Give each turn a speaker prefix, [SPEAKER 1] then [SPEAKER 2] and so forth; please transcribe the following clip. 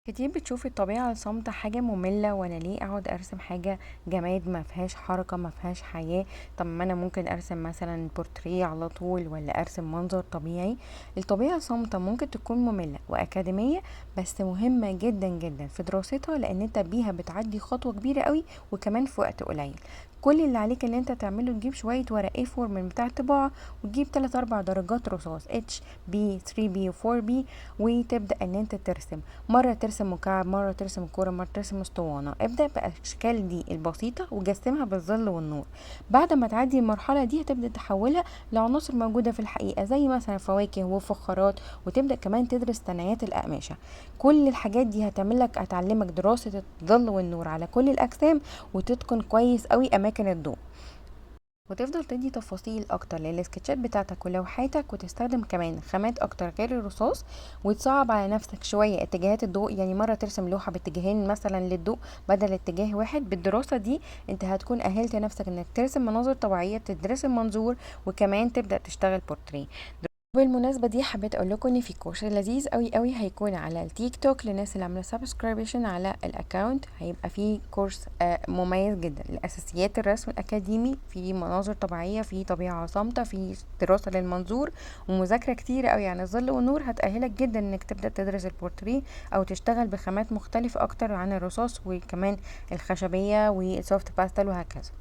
[SPEAKER 1] كتير بتشوف الطبيعة الصامتة حاجة مملة، وانا ليه اقعد ارسم حاجة جماد ما فيهاش حركة ما فيهاش حياة؟ طب ما انا ممكن ارسم مثلا بورتريه على طول ولا ارسم منظر طبيعي. الطبيعة الصامتة ممكن تكون مملة واكاديمية، بس مهمة جدا جدا في دراستها، لان انت بيها بتعدي خطوة كبيرة قوي وكمان في وقت قليل. كل اللي عليك ان انت تعمله تجيب شوية ورق A4 من بتاع الطباعة، وتجيب 3 4 درجات رصاص HB 3B و 4B، وتبدأ ان انت ترسم. مرة ترسم مكعب، مرة ترسم كورة، مرة ترسم اسطوانة. ابدأ بالأشكال دي البسيطة وجسمها بالظل والنور. بعد ما تعدي المرحلة دي هتبدأ تحولها لعناصر موجودة في الحقيقة، زي مثلا فواكه وفخارات، وتبدأ كمان تدرس ثنايات الأقمشة. كل الحاجات دي هتعلمك دراسة الظل والنور على كل الأجسام، وتتقن كويس قوي أماكن الضوء، وتفضل تدي تفاصيل اكتر للسكتشات بتاعتك ولوحاتك، وتستخدم كمان خامات اكتر غير الرصاص، وتصعب على نفسك شوية اتجاهات الضوء. يعني مرة ترسم لوحة باتجاهين مثلا للضوء بدل اتجاه واحد. بالدراسة دي انت هتكون اهلت نفسك انك ترسم مناظر طبيعية، تدرس المنظور، وكمان تبدأ تشتغل بورتريه. بالمناسبة دي حبيت اقول لكم ان في كورس لذيذ قوي قوي هيكون على التيك توك للناس اللي عامله سبسكريبشن على الاكونت. هيبقى فيه كورس مميز جدا لاساسيات الرسم الاكاديمي، في مناظر طبيعيه، في طبيعه صامته، في دراسه للمنظور، ومذاكره كتير قوي عن الظل والنور هتاهلك جدا انك تبدا تدرس البورتريه، او تشتغل بخامات مختلفه اكتر عن الرصاص، وكمان الخشبيه والسوفت باستل وهكذا.